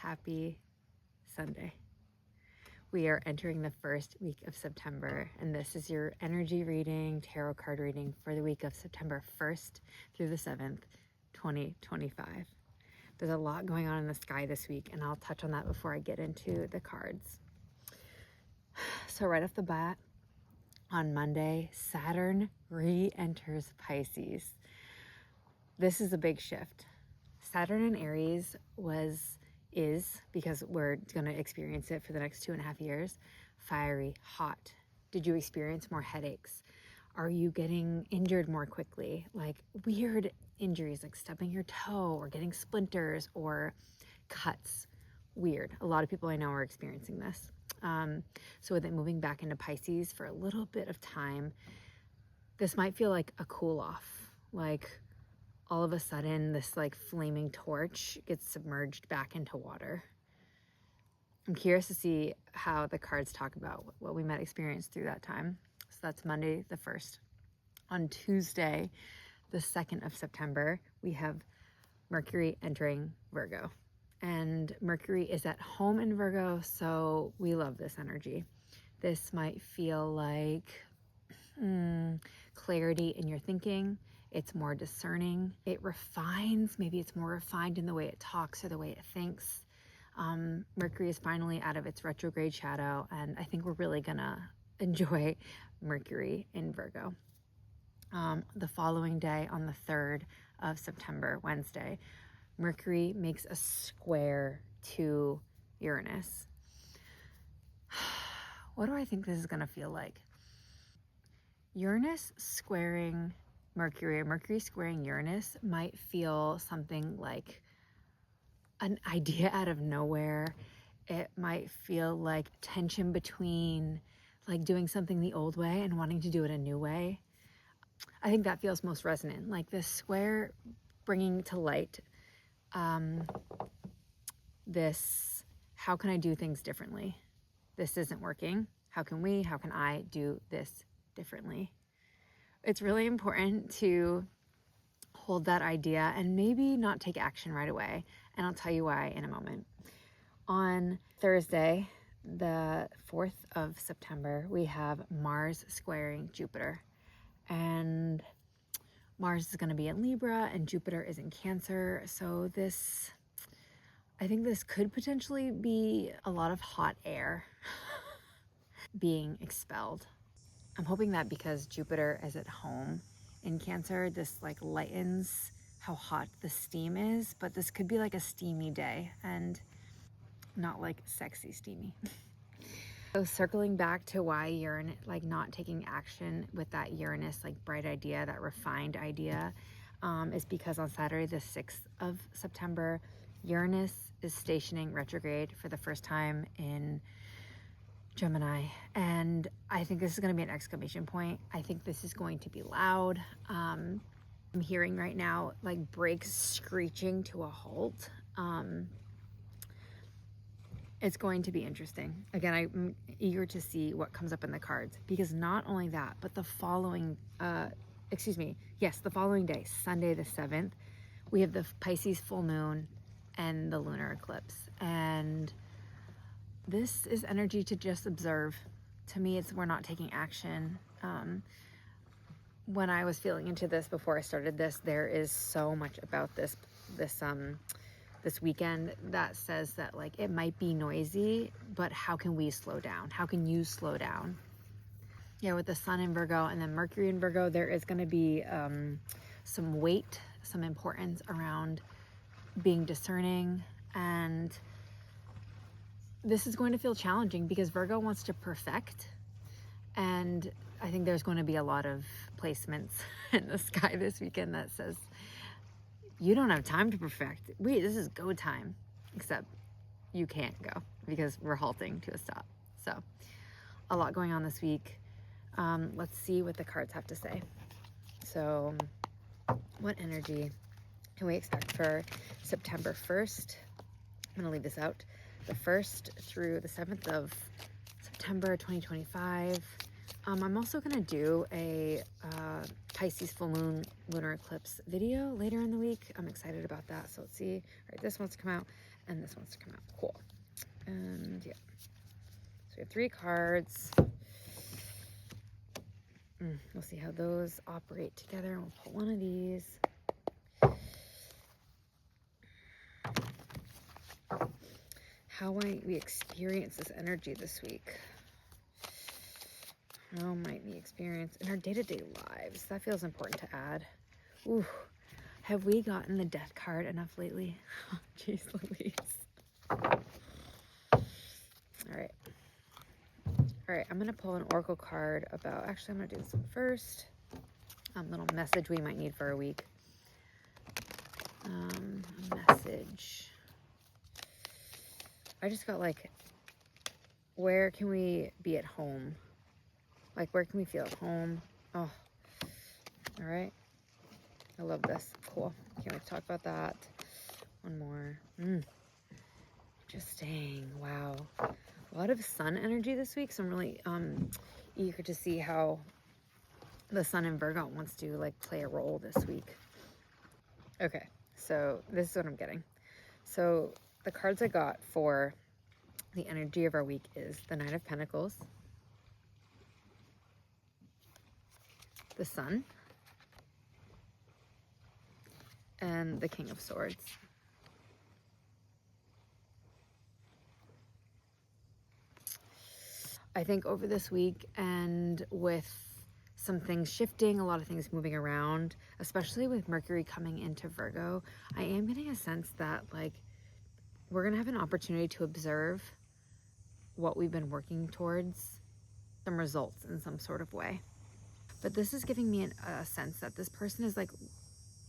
Happy Sunday. We are entering the first week of September, and this is your energy reading, tarot card reading for the week of September 1st through the 7th, 2025. There's a lot going on in the sky this week, and I'll touch on that before I get into the cards. So right off the bat, on Monday, Saturn re-enters Pisces. This is a big shift. Saturn in Aries is, because we're going to experience it for the next 2.5 years, fiery, hot. Did you experience more headaches? Are you getting injured more quickly? Like weird injuries, like stubbing your toe or getting splinters or cuts. Weird. A lot of people I know are experiencing this. So with it moving back into Pisces for a little bit of time, this might feel like a cool off. Like all of a sudden this like flaming torch gets submerged back into water. I'm curious to see how the cards talk about what we might experience through that time. So that's Monday the 1st. On Tuesday, the 2nd of September, we have Mercury entering Virgo. And Mercury is at home in Virgo, so we love this energy. This might feel like clarity in your thinking. It's more discerning. It refines. Maybe it's more refined in the way it talks or the way it thinks. Mercury is finally out of its retrograde shadow, and I think we're really gonna enjoy Mercury in Virgo. The following day, on the 3rd of September, Wednesday, Mercury makes a square to Uranus. What do I think this is gonna feel like? Uranus squaring Mercury, or Mercury squaring Uranus, might feel something like an idea out of nowhere. It might feel like tension between like doing something the old way and wanting to do it a new way. I think that feels most resonant, like this square bringing to light this, how can I do things differently? This isn't working. How can I do this differently? It's really important to hold that idea and maybe not take action right away. And I'll tell you why in a moment. On Thursday, the 4th of September, we have Mars squaring Jupiter. And Mars is going to be in Libra and Jupiter is in Cancer. So I think this could potentially be a lot of hot air being expelled. I'm hoping that because Jupiter is at home in Cancer, this like lightens how hot the steam is, but this could be like a steamy day and not like sexy steamy. So circling back to why Uranus, like not taking action with that Uranus, like bright idea, that refined idea, is because on Saturday, the 6th of September, Uranus is stationing retrograde for the first time in Gemini, and I think this is going to be an exclamation point. I think this is going to be loud. I'm hearing right now like brakes screeching to a halt. It's going to be interesting. Again, I'm eager to see what comes up in the cards, because not only that, but the following day, Sunday the 7th, we have the Pisces full moon and the lunar eclipse, and this is energy to just observe. To me, we're not taking action. When I was feeling into this before I started this, there is so much about this weekend that says that like it might be noisy, but how can we slow down? How can you slow down? Yeah, with the sun in Virgo and then Mercury in Virgo, there is going to be some weight, some importance around being discerning, and this is going to feel challenging because Virgo wants to perfect, and I think there's going to be a lot of placements in the sky this weekend that says you don't have time to perfect. This is go time, except you can't go because we're halting to a stop. So a lot going on this week. Let's see what the cards have to say. So what energy can we expect for September 1st? I'm going to leave this out. The 1st through the 7th of September 2025. I'm also going to do a Pisces full moon lunar eclipse video later in the week. I'm excited about that. So let's see. All right, this wants to come out. and this wants to come out. Cool. And yeah, so we have 3 cards. We'll see how those operate together. We'll pull one of these. How might we experience this energy this week? How might we experience in our day-to-day lives? That feels important to add. Ooh, have we gotten the death card enough lately? Jeez Louise. All right, I'm going to pull an oracle card about, actually I'm going to do this one first. Little message we might need for a week. A message. I just got like, where can we be at home? Like, where can we feel at home? Oh, all right. I love this. Cool. Can't wait to talk about that. One more. Interesting. Wow. A lot of sun energy this week, so I'm really eager to see how the sun in Virgo wants to like play a role this week. Okay, so this is what I'm getting. So the cards I got for the energy of our week is the Knight of Pentacles, the Sun, and the King of Swords. I think over this week, and with some things shifting, a lot of things moving around, especially with Mercury coming into Virgo, I am getting a sense that like we're going to have an opportunity to observe what we've been working towards, some results in some sort of way. But this is giving me a sense that this person is like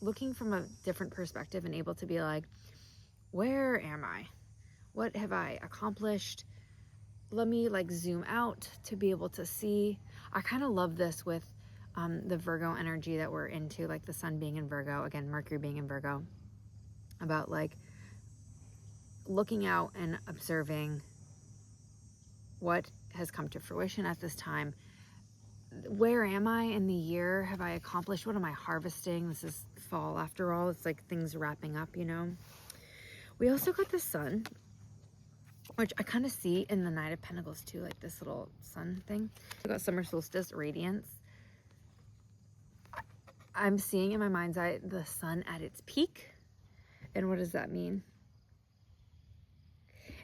looking from a different perspective and able to be like, where am I? What have I accomplished? Let me like zoom out to be able to see. I kind of love this with the Virgo energy that we're into, like the sun being in Virgo, again, Mercury being in Virgo, about like looking out and observing what has come to fruition at this time. Where am I in the year? Have I accomplished? What am I harvesting? This is fall after all. It's like things wrapping up, you know. We also got the sun, which I kind of see in the Knight of Pentacles too, like this little sun thing. We got summer solstice radiance. I'm seeing in my mind's eye the sun at its peak. And what does that mean?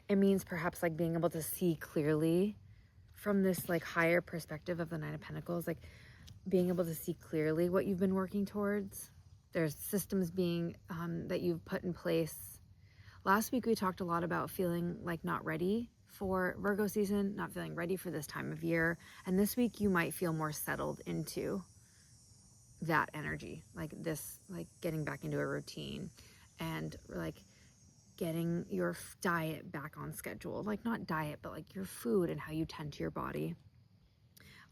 It means perhaps like being able to see clearly from this like higher perspective of the Nine of Pentacles, like being able to see clearly what you've been working towards. There's systems being that you've put in place. Last week we talked a lot about feeling like not ready for Virgo season, not feeling ready for this time of year. And this week you might feel more settled into that energy, like this, like getting back into a routine and like getting your diet back on schedule. Like not diet, but like your food and how you tend to your body.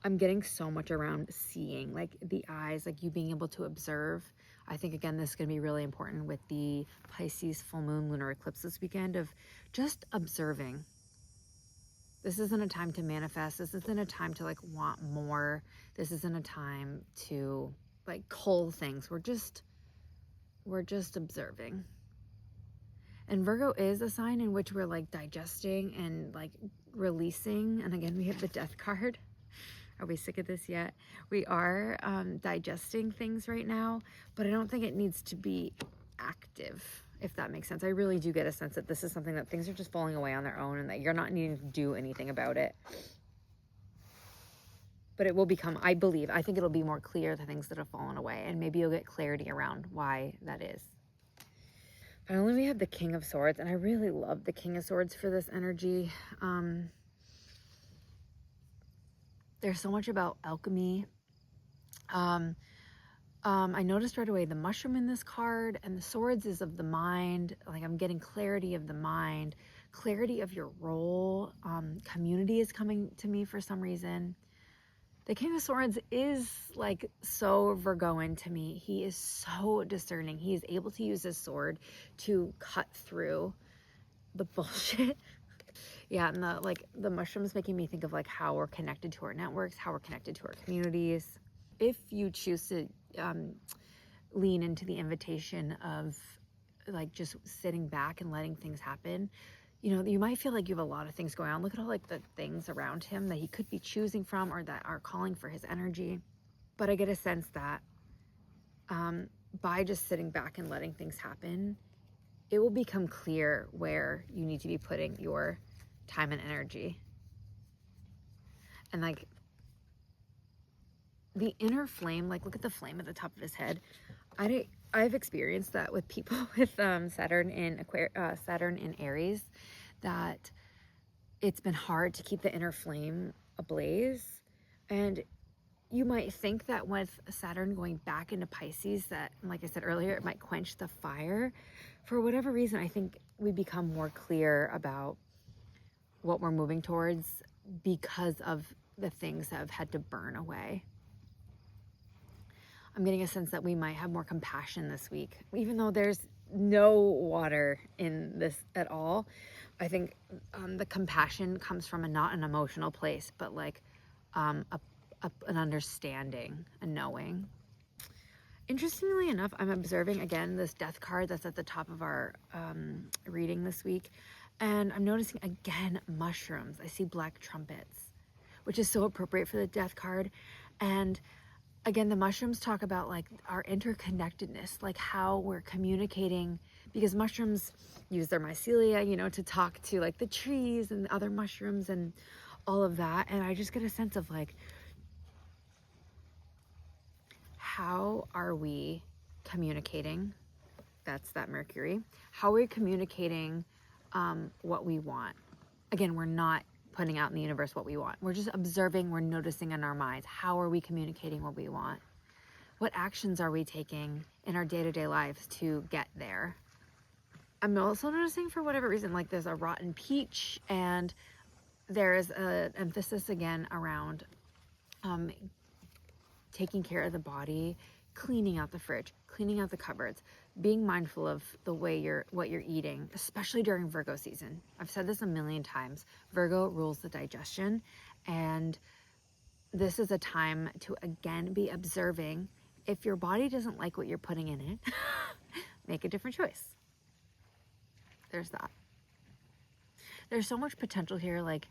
I'm getting so much around seeing, like the eyes, like you being able to observe. I think, again, this is going to be really important with the Pisces full moon lunar eclipse this weekend, of just observing. This isn't a time to manifest. This isn't a time to like want more. This isn't a time to like cull things. We're just observing. And Virgo is a sign in which we're like digesting and like releasing. And again, we have the death card. Are we sick of this yet? We are digesting things right now, but I don't think it needs to be active, if that makes sense. I really do get a sense that this is something that things are just falling away on their own and that you're not needing to do anything about it. But it will become, I think it'll be more clear, the things that have fallen away, and maybe you'll get clarity around why that is. Finally, we have the King of Swords, and I really love the King of Swords for this energy. There's so much about alchemy. I noticed right away the mushroom in this card, and the swords is of the mind. Like I'm getting clarity of the mind, clarity of your role. Community is coming to me for some reason. The King of Swords is like so Virgoan to me. He is so discerning. He is able to use his sword to cut through the bullshit. Yeah, and the mushrooms making me think of like how we're connected to our networks, how we're connected to our communities. If you choose to lean into the invitation of like just sitting back and letting things happen. You know, you might feel like you have a lot of things going on. Look at all like the things around him that he could be choosing from or that are calling for his energy. But I get a sense that by just sitting back and letting things happen, it will become clear where you need to be putting your time and energy. And like the inner flame, like look at the flame at the top of his head. I've experienced that with people with Saturn in Aries, that it's been hard to keep the inner flame ablaze. And you might think that with Saturn going back into Pisces, that, like I said earlier, it might quench the fire. For whatever reason, I think we become more clear about what we're moving towards because of the things that have had to burn away. I'm getting a sense that we might have more compassion this week, even though there's no water in this at all. I think the compassion comes from not an emotional place, but like an understanding, a knowing. Interestingly enough, I'm observing again this death card that's at the top of our reading this week, and I'm noticing again mushrooms. I see black trumpets, which is so appropriate for the death card. And again, the mushrooms talk about like our interconnectedness, like how we're communicating, because mushrooms use their mycelia, you know, to talk to like the trees and other mushrooms and all of that. And I just get a sense of like, how are we communicating? That's that Mercury. How are we communicating what we want? Again, we're not putting out in the universe what we want. We're just observing, we're noticing in our minds. How are we communicating what we want? What actions are we taking in our day-to-day lives to get there? I'm also noticing, for whatever reason, like there's a rotten peach, and there is an emphasis again around taking care of the body, cleaning out the fridge, cleaning out the cupboards, being mindful of the way what you're eating, especially during Virgo season. I've said this a million times. Virgo rules the digestion, and this is a time to again be observing. If your body doesn't like what you're putting in it, make a different choice. There's that. There's so much potential here. Like,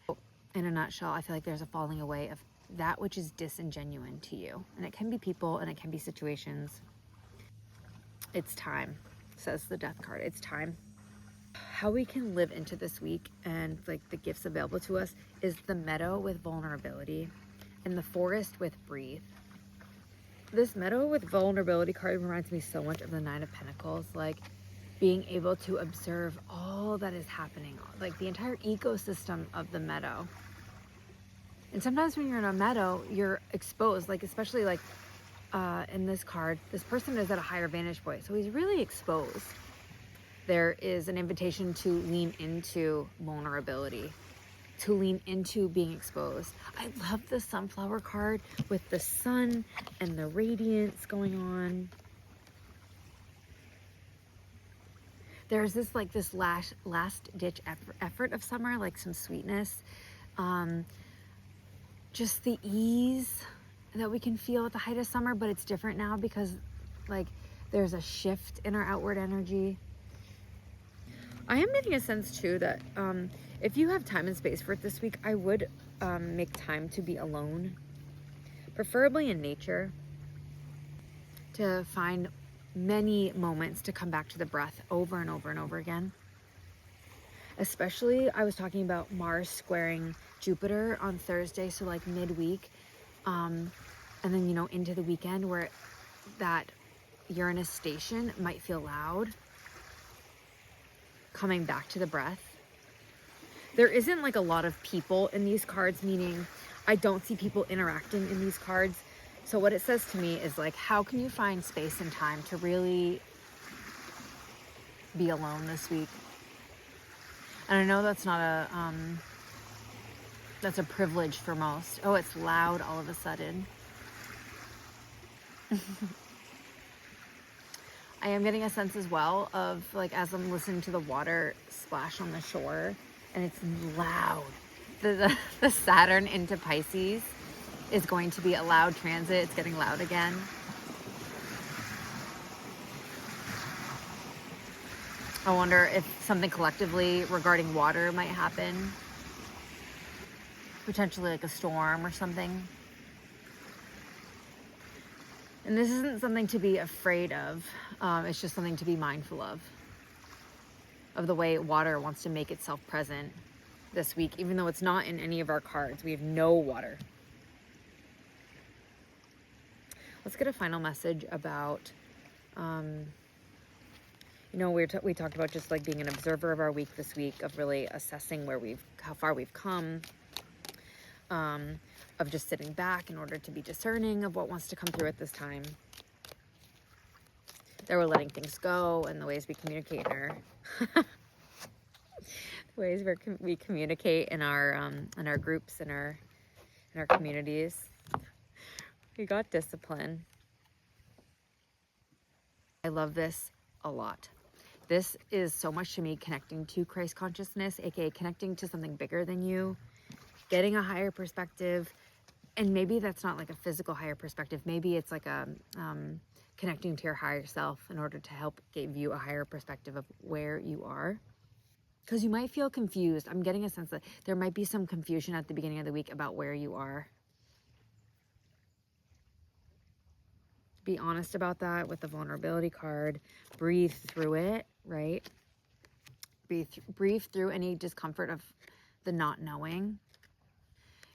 in a nutshell, I feel like there's a falling away of that which is disingenuous to you. And it can be people and it can be situations. It's time, says the death card. It's time. How we can live into this week and like the gifts available to us is the meadow with vulnerability and the forest with breathe. This meadow with vulnerability card reminds me so much of the Nine of Pentacles, like being able to observe all that is happening, like the entire ecosystem of the meadow. And sometimes when you're in a meadow, you're exposed, like especially like in this card, this person is at a higher vantage point, so he's really exposed. There is an invitation to lean into vulnerability, to lean into being exposed. I love the sunflower card with the sun and the radiance going on. There's this like this last ditch effort of summer, like some sweetness, just the ease that we can feel at the height of summer, but it's different now because like there's a shift in our outward energy. I am getting a sense too that if you have time and space for it this week, I would make time to be alone, preferably in nature, to find many moments to come back to the breath over and over and over again. Especially, I was talking about Mars squaring Jupiter on Thursday, so like midweek, and then, you know, into the weekend where that Uranus station might feel loud. Coming back to the breath. There isn't like a lot of people in these cards, meaning I don't see people interacting in these cards. So what it says to me is like, how can you find space and time to really be alone this week? And I know that's not that's a privilege for most. Oh, it's loud all of a sudden. I am getting a sense as well of like, as I'm listening to the water splash on the shore and it's loud, the Saturn into Pisces is going to be a loud transit. It's getting loud again. I wonder if something collectively regarding water might happen. Potentially like a storm or something. And this isn't something to be afraid of. It's just something to be mindful of the way water wants to make itself present this week, even though it's not in any of our cards. We have no water. Let's get a final message about, we talked about just like being an observer of our week this week, of really assessing how far we've come, of just sitting back in order to be discerning of what wants to come through at this time. That we're letting things go, and the ways we communicate in our we communicate in our groups, in our communities. We got discipline. I love this a lot. This is so much to me connecting to Christ consciousness, aka connecting to something bigger than you, getting a higher perspective. And maybe that's not like a physical higher perspective. Maybe it's like a connecting to your higher self in order to help give you a higher perspective of where you are. Because you might feel confused. I'm getting a sense that there might be some confusion at the beginning of the week about where you are. Be honest about that with the vulnerability card. Breathe through it, right? Breathe through any discomfort of the not knowing.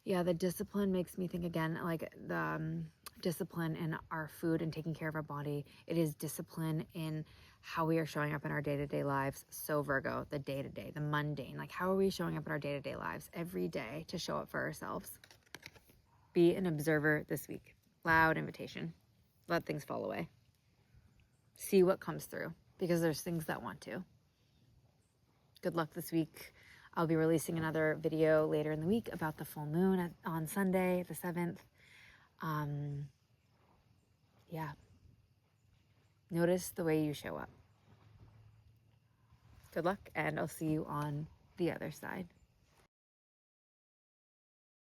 Yeah, the discipline makes me think again, like the discipline in our food and taking care of our body. It is discipline in how we are showing up in our day-to-day lives. So Virgo, the day-to-day, the mundane. Like, how are we showing up in our day-to-day lives every day to show up for ourselves? Be an observer this week. Loud invitation. Let things fall away. See what comes through, because there's things that want to. Good luck this week. I'll be releasing another video later in the week about the full moon on Sunday, the 7th. Yeah. Notice the way you show up. Good luck, and I'll see you on the other side.